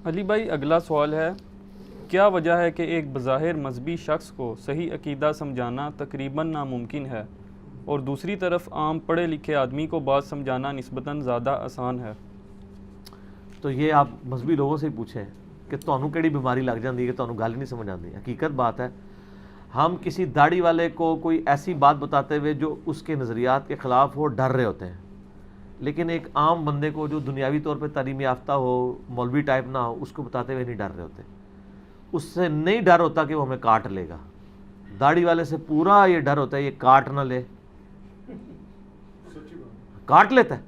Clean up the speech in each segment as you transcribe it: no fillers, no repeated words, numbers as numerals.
علی بھائی، اگلا سوال ہے، کیا وجہ ہے کہ ایک بظاہر مذہبی شخص کو صحیح عقیدہ سمجھانا تقریباً ناممکن ہے اور دوسری طرف عام پڑھے لکھے آدمی کو بات سمجھانا نسبتاً زیادہ آسان ہے؟ تو یہ آپ مذہبی لوگوں سے ہی پوچھیں کہ تانوں کیڑی بیماری لگ جاتی ہے کہ تانوں گل نہیں سمجھ آتی. حقیقت بات ہے، ہم کسی داڑھی والے کو کوئی ایسی بات بتاتے ہوئے جو اس کے نظریات کے خلاف ہو ڈر رہے ہوتے ہیں، لیکن ایک عام بندے کو جو دنیاوی طور پہ تعلیم یافتہ ہو، مولوی ٹائپ نہ ہو، اس کو بتاتے ہوئے نہیں ڈر رہے ہوتے. اس سے نہیں ڈر ہوتا کہ وہ ہمیں کاٹ لے گا. داڑھی والے سے پورا یہ ڈر ہوتا ہے یہ کاٹ نہ لے. کاٹ لیتا ہے،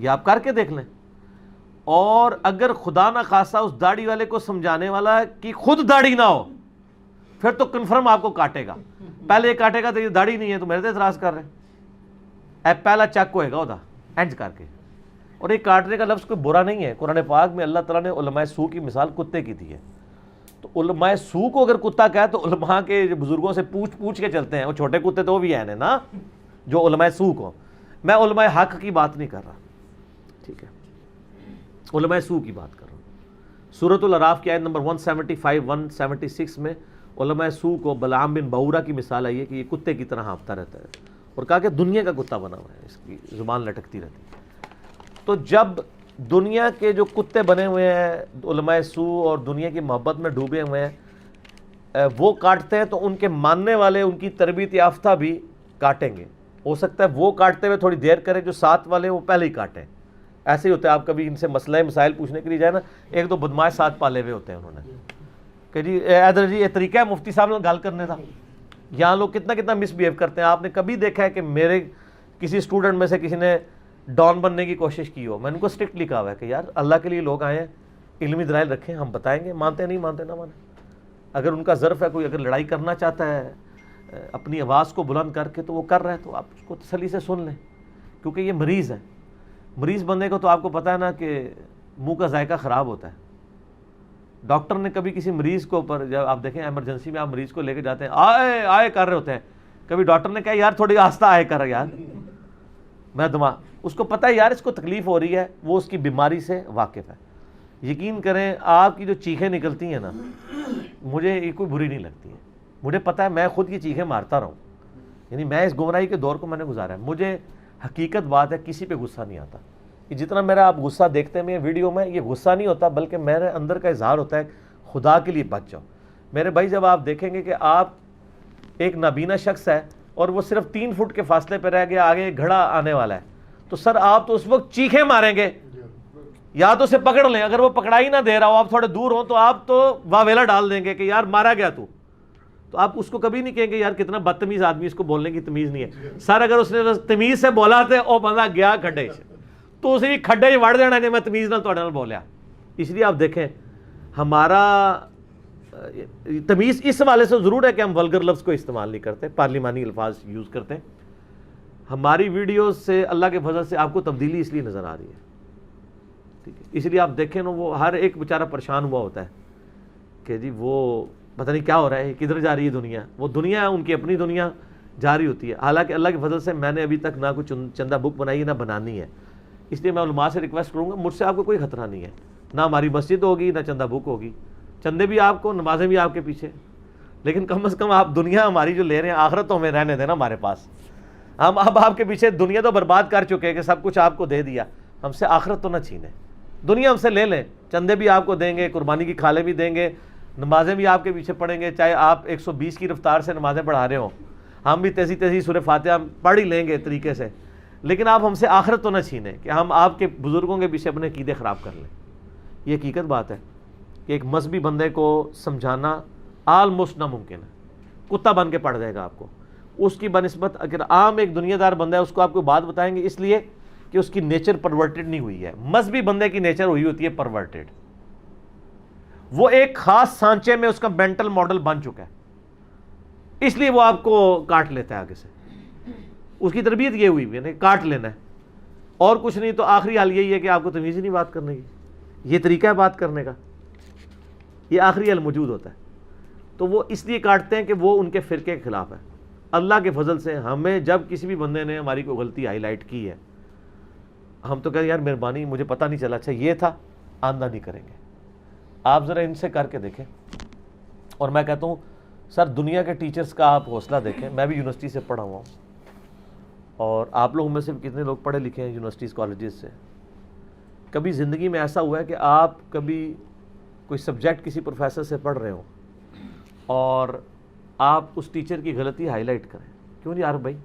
یہ آپ کر کے دیکھ لیں. اور اگر خدا نہ خاصہ اس داڑھی والے کو سمجھانے والا کہ خود داڑھی نہ ہو، پھر تو کنفرم آپ کو کاٹے گا. پہلے یہ کاٹے گا تو یہ داڑھی نہیں ہے تو میرے سے اعتراض کر رہے ہیں. اے پہلا چک ہوئے گا ادا اینج کر کے. اور یہ کاٹنے کا لفظ کوئی برا نہیں ہے. قرآن پاک میں اللہ تعالیٰ نے علماء سو کی مثال کتے کی دی ہے. تو علماء سو کو اگر کتا کہے تو علماء کے بزرگوں سے پوچھ کے چلتے ہیں. وہ چھوٹے کتے تو وہ بھی ہیں نا جو علماء سو کو. میں علماء حق کی بات نہیں کر رہا، ٹھیک ہے، علماء سو کی بات کر رہا ہوں. سورۃ الاعراف کی آیت نمبر 175 176 میں علماء سو کو بلعام بن بعورہ کی مثال آئی ہے کہ یہ کتے کی طرح ہانپتا رہتا ہے، اور کہا کہ دنیا کا کتا بنا ہوا ہے، اس کی زبان لٹکتی رہتی ہے. تو جب دنیا کے جو کتے بنے ہوئے ہیں علماء سو اور دنیا کی محبت میں ڈوبے ہوئے ہیں، وہ کاٹتے ہیں تو ان کے ماننے والے ان کی تربیت یافتہ بھی کاٹیں گے. ہو سکتا ہے وہ کاٹتے ہوئے تھوڑی دیر کریں، جو ساتھ والے وہ پہلے ہی کاٹیں. ایسے ہی ہوتا ہے، آپ کبھی ان سے مسئلہ مسائل پوچھنے کے لیے جائے نا، ایک دو بدماش ساتھ پالے ہوئے ہوتے ہیں انہوں نے کہ جی ادھر جی یہ طریقہ ہے مفتی صاحب نے گال کرنے تھا. یہاں لوگ کتنا کتنا مس بہیو کرتے ہیں. آپ نے کبھی دیکھا ہے کہ میرے کسی اسٹوڈنٹ میں سے کسی نے ڈان بننے کی کوشش کی ہو؟ میں نے ان کو اسٹرکٹلی کہا ہوا ہے کہ یار اللہ کے لیے لوگ آئے ہیں، علمی دلائل رکھیں، ہم بتائیں گے، مانتے نہیں مانتے نہ مانیں. اگر ان کا ظرف ہے، کوئی اگر لڑائی کرنا چاہتا ہے اپنی آواز کو بلند کر کے تو وہ کر رہا ہے، تو آپ اس کو تسلی سے سن لیں، کیونکہ یہ مریض ہے. مریض بندے کو تو آپ کو پتہ ہے نا کہ منہ کا ذائقہ خراب ہوتا ہے. ڈاکٹر نے کبھی کسی مریض کو اوپر، جب آپ دیکھیں ایمرجنسی میں آپ مریض کو لے کے جاتے ہیں، آئے آئے کر رہے ہوتے ہیں، کبھی ڈاکٹر نے کہا یار تھوڑی آہستہ آئے کر یار، میں دماغ، اس کو پتہ ہے یار اس کو تکلیف ہو رہی ہے، وہ اس کی بیماری سے واقف ہے. یقین کریں آپ کی جو چیخیں نکلتی ہیں نا، مجھے یہ کوئی بری نہیں لگتی ہے. مجھے پتہ ہے میں خود یہ چیخیں مارتا رہا ہوں، یعنی میں اس گمراہی کے دور کو میں نے گزارا ہے. مجھے حقیقت بات ہے کہ کسی پہ غصہ نہیں آتا. کہ جتنا میرا آپ غصہ دیکھتے ہیں میرے ویڈیو میں، یہ غصہ نہیں ہوتا بلکہ میرے اندر کا اظہار ہوتا ہے خدا کے لیے بچ جاؤ. میرے بھائی جب آپ دیکھیں گے کہ آپ ایک نابینا شخص ہے اور وہ صرف 3 فٹ کے فاصلے پہ رہ گیا، آگے ایک گھڑا آنے والا ہے، تو سر آپ تو اس وقت چیخیں ماریں گے، یا تو اسے پکڑ لیں. اگر وہ پکڑائی نہ دے رہا ہو، آپ تھوڑے دور ہوں، تو آپ تو واویلا ڈال دیں گے کہ یار مارا گیا تو آپ اس کو کبھی نہیں کہیں گے یار کتنا بدتمیز آدمی، اس کو بولنے کی تمیز نہیں ہے. سر اگر اس نے تمیز سے بولا تو او بندہ گیا کھڈے تو اسے کھڈے وڑ دینا کہ میں تمیز نہ تھوڑے نال بولیا. اس لیے آپ دیکھیں ہمارا تمیز اس حوالے سے ضرور ہے کہ ہم ولگر لفظ کو استعمال نہیں کرتے، پارلیمانی الفاظ یوز کرتے ہیں. ہماری ویڈیوز سے اللہ کے فضل سے آپ کو تبدیلی اس لیے نظر آ رہی ہے، ٹھیک ہے. اس لیے آپ دیکھیں نا، وہ ہر ایک بیچارہ پریشان ہوا ہوتا ہے کہ جی وہ پتہ نہیں کیا ہو رہا ہے، کدھر جا رہی ہے دنیا. وہ دنیا ہے ان کی اپنی دنیا جاری ہوتی ہے. حالانکہ اللہ کے فضل سے میں نے ابھی تک نہ کوئی چندہ بک بنائی ہے نہ بنانی ہے. اس لیے میں علماء سے ریکویسٹ کروں گا، مجھ سے آپ کو کوئی خطرہ نہیں ہے، نہ ہماری مسجد ہوگی نہ چندہ بک ہوگی. چندے بھی آپ کو، نمازیں بھی آپ کے پیچھے، لیکن کم از کم آپ دنیا ہماری جو لے رہے ہیں آخرت تو ہمیں رہنے دینا ہمارے پاس. ہم اب آپ کے پیچھے دنیا تو برباد کر چکے ہیں کہ سب کچھ آپ کو دے دیا، ہم سے آخرت تو نہ چھینیں. دنیا ہم سے لے لیں، چندے بھی آپ کو دیں گے، قربانی کی کھالیں بھی دیں گے، نمازیں بھی آپ کے پیچھے پڑھیں گے، چاہے آپ 120 کی رفتار سے نمازیں پڑھا رہے ہوں، ہم بھی تیزی سورہ فاتحہ پڑھ ہی لیں گے طریقے سے. لیکن آپ ہم سے آخرت تو نہ چھینیں کہ ہم آپ کے بزرگوں کے پیچھے اپنے عقیدے خراب کر لیں. یہ حقیقت بات ہے کہ ایک مذہبی بندے کو سمجھانا آلموسٹ ناممکن ہے. کتا بن کے پڑ جائے گا آپ کو. اس کی بنسبت اگر عام ایک دنیا دار بندہ ہے، اس کو آپ کو بات بتائیں گے، اس لیے کہ اس کی نیچر پرورٹڈ نہیں ہوئی ہے. مذہبی بندے کی نیچر ہوئی ہوتی ہے پرورٹڈ. وہ ایک خاص سانچے میں اس کا مینٹل ماڈل بن چکا ہے، اس لیے وہ آپ کو کاٹ لیتا ہے آگے سے. اس کی تربیت یہ ہوئی ہے کاٹ لینا ہے اور کچھ نہیں. تو آخری حال یہی ہے کہ آپ کو تمیز ہی نہیں بات کرنے کی. یہ طریقہ ہے بات کرنے کا، یہ آخری حل موجود ہوتا ہے. تو وہ اس لیے کاٹتے ہیں کہ وہ ان کے فرقے کے خلاف ہے. اللہ کے فضل سے ہمیں جب کسی بھی بندے نے ہماری کوئی غلطی ہائی لائٹ کی ہے، ہم تو کہیں یار مہربانی مجھے پتہ نہیں چلا، اچھا یہ تھا، آندہ نہیں کریں گے. آپ ذرا ان سے کر کے دیکھیں. اور میں کہتا ہوں سر دنیا کے ٹیچرز کا آپ حوصلہ دیکھیں. میں بھی یونیورسٹی سے پڑھا ہوا ہوں, اور آپ لوگوں میں سے کتنے لوگ پڑھے لکھے ہیں یونیورسٹیز کالجز سے. کبھی زندگی میں ایسا ہوا ہے کہ آپ کبھی کوئی سبجیکٹ کسی پروفیسر سے پڑھ رہے ہوں اور آپ اس ٹیچر کی غلطی ہائی لائٹ کریں؟ کیوں نہیں عارف بھائی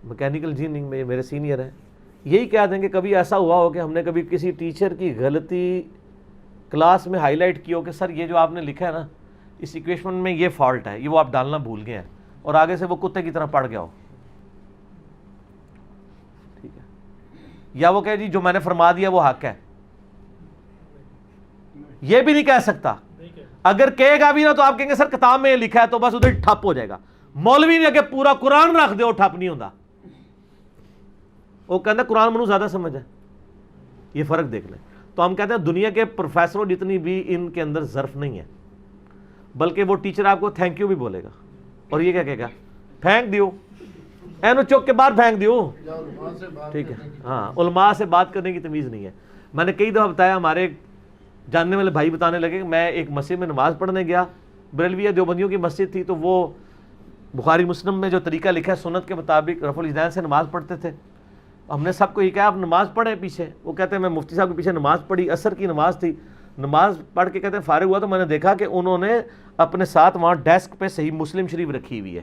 میکینیکل انجینئرنگ میں میرے سینئر ہیں, یہی کہہ دیں کہ کبھی ایسا ہوا ہو کہ ہم نے کبھی کسی ٹیچر کی غلطی کلاس میں ہائی لائٹ کی ہو کہ سر یہ جو آپ نے لکھا ہے نا اس ایکویشن میں یہ فالٹ ہے, یہ وہ آپ ڈالنا بھول گئے ہیں, اور آگے سے وہ کتے کی طرح پڑھ گیا ہو. ٹھیک ہے, یا وہ کہے جی جو میں نے فرما دیا وہ حق ہے. یہ بھی نہیں کہہ سکتا. اگر کہے گا بھی نا تو آپ کہیں گے سر کتاب میں یہ لکھا ہے, تو بس ادھر ٹھپ ہو جائے گا. مولوی نے کہ پورا قرآن رکھ دے وہ ٹھپ نہیں ہوتا. وہ کہتا ہے قرآن منو زیادہ سمجھ ہے. یہ فرق دیکھ لیں. تو ہم کہتے ہیں دنیا کے پروفیسروں جتنی بھی ان کے اندر ظرف نہیں ہے, بلکہ وہ ٹیچر آپ کو تھینک یو بھی بولے گا, اور یہ کیا کہے گا پھینک دیو اینو چوک کے باہر پھینک دیو. ٹھیک ہے, ہاں علماء سے بات کرنے کی تمیز نہیں ہے. میں نے کئی دفعہ بتایا, ہمارے جاننے والے بھائی بتانے لگے کہ میں ایک مسجد میں نماز پڑھنے گیا, بریلویہ دیوبندیوں کی مسجد تھی, تو وہ بخاری مسلم میں جو طریقہ لکھا ہے سنت کے مطابق رفع الیدین سے نماز پڑھتے تھے. ہم نے سب کو یہ کہا آپ نماز پڑھیں پیچھے. وہ کہتے ہیں میں مفتی صاحب کے پیچھے نماز پڑھی, عصر کی نماز تھی, نماز پڑھ کے کہتے ہیں فارغ ہوا تو میں نے دیکھا کہ انہوں نے اپنے ساتھ وہاں ڈیسک پہ صحیح مسلم شریف رکھی ہوئی ہے.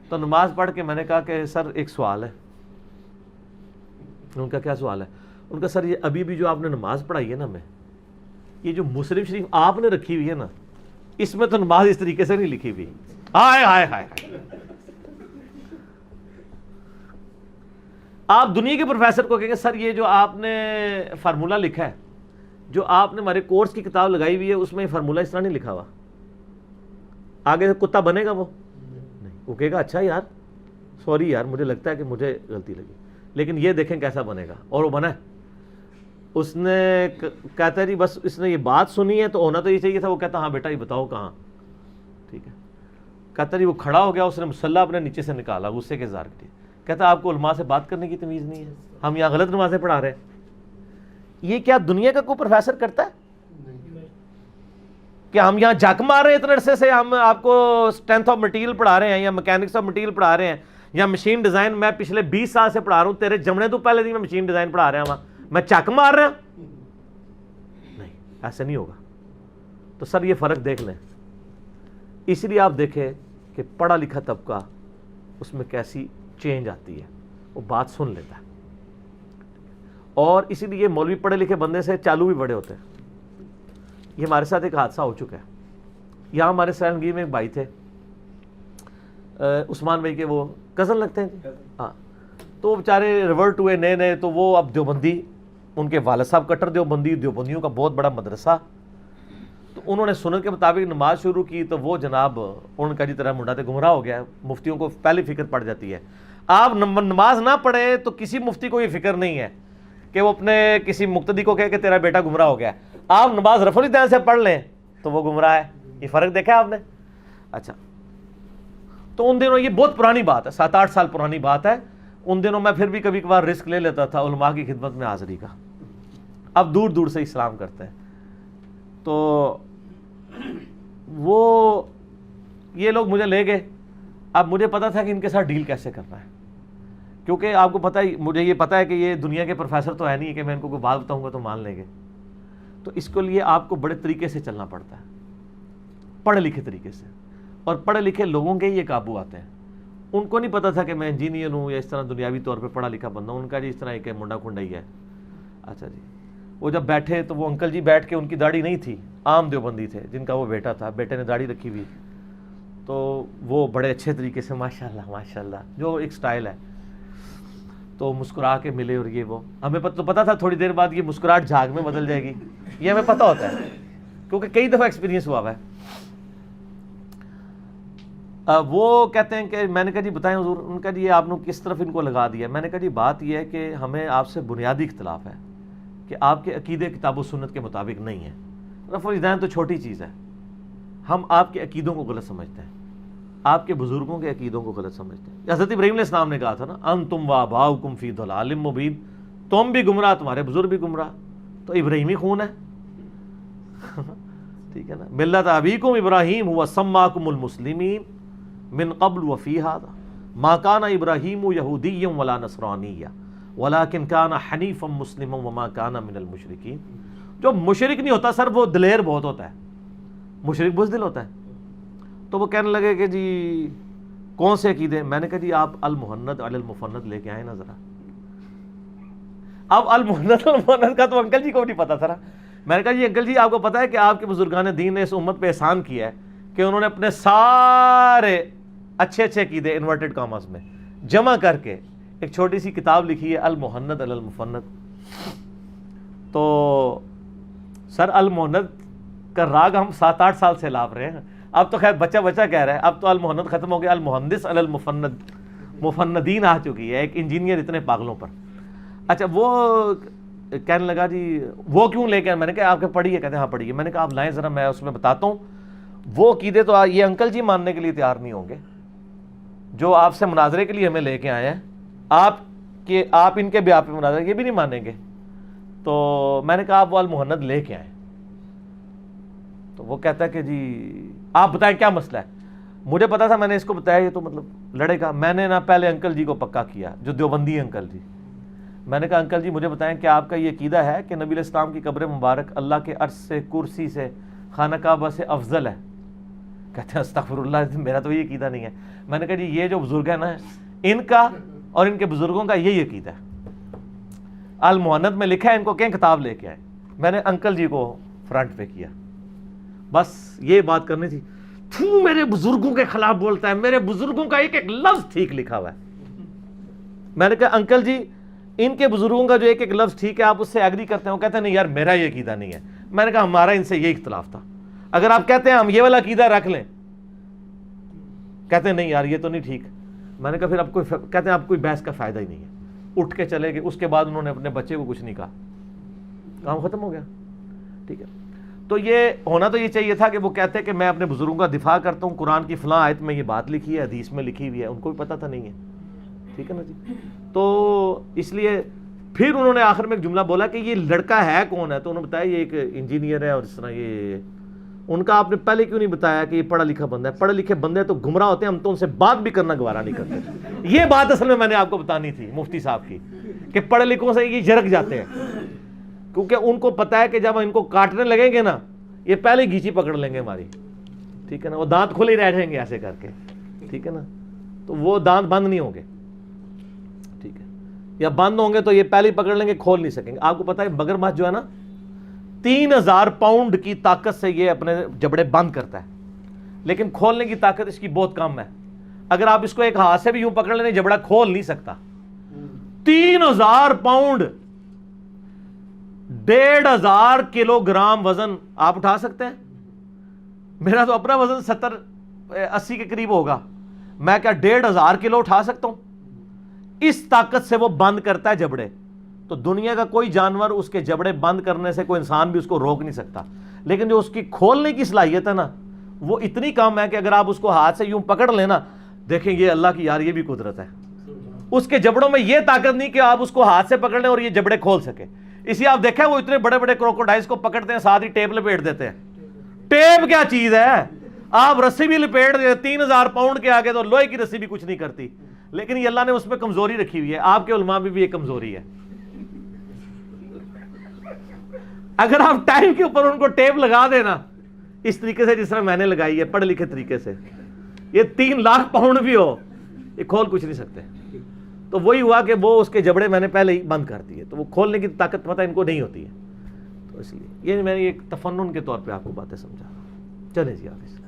تو نماز پڑھ کے میں نے کہا کہ سر ایک سوال ہے. ان کا کیا سوال ہے؟ ان کا سر یہ ابھی بھی جو آپ نے نماز پڑھائی ہے نا, میں یہ جو مسلم شریف آپ نے رکھی ہوئی ہے نا, اس میں تو نماز اس طریقے سے نہیں لکھی ہوئی. ہائے ہائے ہائے. آپ دنیا کے پروفیسر کو کہیں گے سر یہ جو آپ نے فارمولہ لکھا ہے, جو آپ نے ہمارے کورس کی کتاب لگائی ہوئی ہے, اس میں یہ فارمولہ اس طرح نہیں لکھا ہوا, آگے سے کتا بنے گا وہ نہیں. وہ کہے گا اچھا یار سوری یار مجھے لگتا ہے کہ مجھے غلطی لگی, لیکن یہ دیکھیں کیسا بنے گا. اور وہ بنا ہے. اس نے کہتا ہے جی بس اس نے یہ بات سنی ہے تو ہونا تو یہ چاہیے تھا. وہ کہتا ہاں بیٹا یہ بتاؤ کہاں. ٹھیک ہے, کہتا جی وہ کھڑا ہو گیا, اس نے مسلح اپنے نیچے سے نکالا غصے کے اظہار کے. کہتا آپ کو علماء سے بات کرنے کی تمیز نہیں ہے, ہم یہاں غلط نمازیں پڑھا رہے ہیں. یہ کیا دنیا کا کوئی پروفیسر کرتا ہے کہ ہم یہاں جھک مار رہے ہیں اتنے عرصے سے, ہم آپ کو اسٹرینتھ آف مٹیریل پڑھا رہے ہیں یا میکینکس آف مٹیریل پڑھا رہے ہیں یا مشین ڈیزائن, میں پچھلے 20 سال سے پڑھا رہا ہوں, تیرے جمنے تو پہلے نہیں میں مشین ڈیزائن پڑھا رہا ہوں, میں چک مار رہا ہوں. نہیں, ایسے نہیں ہوگا. تو سر یہ فرق دیکھ لیں. اس لیے آپ دیکھیں کہ پڑھا لکھا طبقہ اس میں کیسی چینج آتی ہے, وہ بات سن لیتا ہے. اور اسی لیے مولوی پڑھے لکھے بندے سے چالو بھی بڑے ہوتے ہیں. یہ ہمارے ساتھ ایک حادثہ ہو چکا ہے. یہاں ہمارے سیلنگیر میں ایک بھائی تھے, عثمان بھائی کے وہ کزن لگتے ہیں. ہاں, تو وہ بیچارے ریورٹ ہوئے نئے نئے, تو وہ اب دیوبندی, ان کے والد صاحب کٹر دیوبندی, دیوبندیوں کا بہت بڑا مدرسہ. تو انہوں نے سنت کے مطابق نماز شروع کی, تو وہ جناب ان کا جی طرح منڈا تے گمراہ ہو گیا. مفتیوں کو پہلی فکر پڑ جاتی ہے. آپ نماز نہ پڑھیں تو کسی مفتی کو یہ فکر نہیں ہے کہ وہ اپنے کسی مقتدی کو کہے کہ تیرا بیٹا گمراہ ہو گیا. آپ نماز رفع الیدین سے پڑھ لیں تو وہ گمراہ ہے. یہ فرق دیکھا آپ نے؟ اچھا, تو ان دنوں, یہ بہت پرانی بات ہے, 7-8 سال پرانی بات ہے. ان دنوں میں پھر بھی کبھی کبھار رسک لے لیتا تھا علماء کی خدمت میں حاضری کا. اب دور دور سے اسلام کرتے ہیں. تو وہ یہ لوگ مجھے لے گئے. اب مجھے پتا تھا کہ ان کے ساتھ ڈیل کیسے کرنا ہے, کیونکہ آپ کو پتہ ہے, مجھے یہ پتا ہے کہ یہ دنیا کے پروفیسر تو ہے نہیں ہے کہ میں ان کو کوئی بات بتاؤں گا تو مان لیں گے. تو اس کے لیے آپ کو بڑے طریقے سے چلنا پڑتا ہے, پڑھے لکھے طریقے سے. اور پڑھے لکھے لوگوں کے یہ قابو آتے ہیں. ان کو نہیں پتا تھا کہ میں انجینئر ہوں یا اس طرح دنیاوی طور پہ پڑھا لکھا بندہ ہوں. ان کا جی اس طرح ایک منڈا کنڈا ہی ہے. اچھا جی, وہ جب بیٹھے تو وہ انکل جی بیٹھ کے, ان کی داڑھی نہیں تھی, عام دیوبندی تھے جن کا وہ بیٹا تھا, بیٹے نے داڑھی رکھی ہوئی. تو وہ بڑے اچھے طریقے سے ماشاء اللہ جو ایک سٹائل ہے, تو مسکرا کے ملے. اور یہ وہ ہمیں تو پتا تھا تھوڑی دیر بعد یہ مسکراہٹ جھاگ میں بدل جائے گی, یہ ہمیں پتا ہوتا ہے کیونکہ کئی دفعہ ایکسپیرینس ہوا ہے. وہ کہتے ہیں کہ میں نے کہا جی بتائیں حضور. ان کا جی آپ نے کس طرف ان کو لگا دیا. میں نے کہا جی بات یہ ہے کہ ہمیں آپ سے بنیادی اختلاف ہے کہ آپ کے عقیدے کتاب و سنت کے مطابق نہیں ہے. رفع الیدین تو چھوٹی چیز ہے, ہم آپ کے عقیدوں کو غلط سمجھتے ہیں, آپ کے بزرگوں کے عقیدوں کو غلط سمجھتے ہیں. حضرت ابراہیم علیہ السلام نے کہا تھا نا, انتم وآباؤکم فی ضلال مبین, تم بھی گمراہ تمہارے بزرگ بھی گمراہ. تو ابراہیمی خون ہے, ٹھیک ہے نا, ملت ابیکم ابراہیم ہوا سماکم المسلمین من قبل وفی ھذا ما کان ابراہیم یہودیا ولا نصرانیا ولکن کان حنیفا مسلما وما کان من المشرکین. جو مشرک نہیں ہوتا سر وہ دلیر بہت ہوتا ہے, مشرک بزدل ہوتا ہے. تو وہ کہنے لگے کہ جی کون سے عقیدے؟ میں نے کہا جی آپ المحند علی المفند لے کے آئیں نا ذرا. اب المحند المفند کا تو انکل جی کو نہیں پتا تھا. میں نے کہا جی انکل جی آپ کو پتا ہے کہ آپ کے بزرگان دین نے اس امت پہ احسان کیا ہے کہ انہوں نے اپنے سارے اچھے اچھے عقیدے انورٹڈ کاماز میں جمع کر کے ایک چھوٹی سی کتاب لکھی ہے المحند علی المفند. تو سر المحند کا راگ ہم 7-8 سال سے لاپ رہے ہیں. اب تو خیر بچہ کہہ رہا ہے, اب تو المحند ختم ہو گیا, المحندس علی المفند, مفندین آ چکی ہے, ایک انجینئر اتنے پاگلوں پر. اچھا وہ کہنے لگا جی وہ کیوں لے کے, میں نے کہا آپ کے پڑھیے, کہتے ہیں ہاں پڑھیے. میں نے کہا آپ لائیں ذرا, میں اس میں بتاتا ہوں. وہ عقیدے تو یہ انکل جی ماننے کے لیے تیار نہیں ہوں گے جو آپ سے مناظرے کے لیے ہمیں لے کے آئے ہیں. آپ ان کے بھی آپ مناظرے یہ بھی نہیں مانیں گے. تو میں نے کہا آپ وہ المحند لے کے آئیں. تو وہ کہتا ہے کہ جی آپ بتائیں کیا مسئلہ ہے. مجھے پتا تھا, میں نے اس کو بتایا یہ تو مطلب لڑے گا. میں نے نا پہلے انکل جی کو پکا کیا, جو دیوبندی انکل جی. میں نے کہا انکل جی مجھے بتائیں کہ آپ کا یہ عقیدہ ہے کہ نبی علیہ السلام کی قبر مبارک اللہ کے عرش سے, کرسی سے, خانہ کعبہ سے افضل ہے؟ کہتے ہیں استغفر اللہ, میرا تو یہ عقیدہ نہیں ہے. میں نے کہا جی یہ جو بزرگ ہے نا ان کا اور ان کے بزرگوں کا یہی عقیدہ ہے, المحند میں لکھا ہے, ان کو کہیں کتاب لے کے آئے. میں نے انکل جی کو فرنٹ پہ کیا, بس یہ بات کرنی تھی. تو میرے بزرگوں کے خلاف بولتا ہے, میرے بزرگوں کا ایک ایک لفظ ٹھیک لکھا ہوا ہے. میں نے کہا انکل جی ان کے بزرگوں کا جو ایک ایک لفظ ٹھیک ہے آپ اس سے ایگری کرتے ہیں؟ وہ کہتے ہیں نہیں یار میرا یہ عقیدہ نہیں ہے. میں نے کہا ہمارا ان سے یہ اختلاف تھا, اگر آپ کہتے ہیں ہم یہ والا عقیدہ رکھ لیں. کہتے ہیں نہیں یار یہ تو نہیں ٹھیک. میں نے کہا پھر اب کوئی, کہتے ہیں اب کوئی بحث کا فائدہ ہی نہیں ہے. اٹھ کے چلے گئے. اس کے بعد انہوں نے اپنے بچے کو کچھ نہیں کہا, کام ختم ہو گیا. ٹھیک ہے, تو یہ ہونا تو یہ چاہیے تھا کہ وہ کہتے ہیں کہ میں اپنے بزرگوں کا دفاع کرتا ہوں, قرآن کی فلاں آیت میں یہ بات لکھی ہے, حدیث میں لکھی ہوئی ہے. ان کو بھی پتہ تھا نہیں ہے. ٹھیک ہے نا جی. تو اس لیے پھر انہوں نے آخر میں ایک جملہ بولا کہ یہ لڑکا ہے کون ہے, تو انہوں نے بتایا یہ ایک انجینئر ہے اور اس طرح یہ. ان کا آپ نے پہلے کیوں نہیں بتایا کہ یہ پڑھا لکھا بندہ ہے؟ پڑھے لکھے بندے تو گمراہ ہوتے ہیں, ہم تو ان سے بات بھی کرنا گوارا نہیں کرتے. یہ بات اصل میں نے آپ کو بتانی تھی مفتی صاحب کی, کہ پڑھے لکھوں سے یہ جھرک جاتے ہیں, کیونکہ ان کو پتا ہے کہ جب ان کو کاٹنے لگیں گے نا یہ پہلے گھیچی پکڑ لیں گے ہماری. ٹھیک ہے نا, وہ دانت کھلے ہی رہ جائیں گے ایسے کر کے. ٹھیک ہے نا, تو وہ دانت بند نہیں ہوں گے. ٹھیک ہے, یا بند ہوں گے تو یہ پہلے ہی پکڑ لیں گے, کھول نہیں سکیں گے. آپ کو پتا ہے مگرمچھ جو ہے نا 3000 پاؤنڈ کی طاقت سے یہ اپنے جبڑے بند کرتا ہے, لیکن کھولنے کی طاقت اس کی بہت کم ہے. اگر آپ اس کو ایک ہاتھ سے بھی یوں پکڑ لیں جبڑا کھول نہیں سکتا. 3000 پاؤنڈ, 1500 کلو گرام وزن آپ اٹھا سکتے ہیں؟ میرا تو اپنا وزن 70-80 کے قریب ہوگا, میں کیا 1500 کلو اٹھا سکتا ہوں؟ اس طاقت سے وہ بند کرتا ہے جبڑے. تو دنیا کا کوئی جانور اس کے جبڑے بند کرنے سے, کوئی انسان بھی اس کو روک نہیں سکتا. لیکن جو اس کی کھولنے کی صلاحیت ہے نا وہ اتنی کم ہے کہ اگر آپ اس کو ہاتھ سے یوں پکڑ لینا, دیکھیں یہ اللہ کی یار یہ بھی قدرت ہے. اس کے جبڑوں میں یہ طاقت نہیں کہ آپ اس کو ہاتھ سے پکڑ لیں اور یہ جبڑے کھول سکے. اسی آپ دیکھیں وہ اتنے بڑے بڑے کروکوڈائلز کو پکڑتے ہیں, ساتھ ہی ٹیپ لپیٹ دیتے ہیں. ٹیپ کیا چیز ہے, آپ رسی بھی لپیٹ دیتے, 3000 پاؤنڈ کے آگے تو لوہے کی رسی بھی کچھ نہیں کرتی. لیکن یہ اللہ نے اس میں کمزوری رکھی ہوئی ہے. آپ کے علماء میں بھی یہ کمزوری ہے. اگر آپ ٹائم کے اوپر ان کو ٹیپ لگا دینا اس طریقے سے جس طرح میں نے لگائی ہے, پڑھے لکھے طریقے سے, یہ 3 لاکھ پاؤنڈ بھی ہو یہ کھول کچھ نہیں سکتے. تو وہی ہوا کہ وہ اس کے جبڑے میں نے پہلے ہی بند کر دیے, تو وہ کھولنے کی طاقت پتہ ان کو نہیں ہوتی ہے. تو اس لیے یہ میں نے ایک تفنن کے طور پہ آپ کو باتیں سمجھا. چلیں جی حافظ.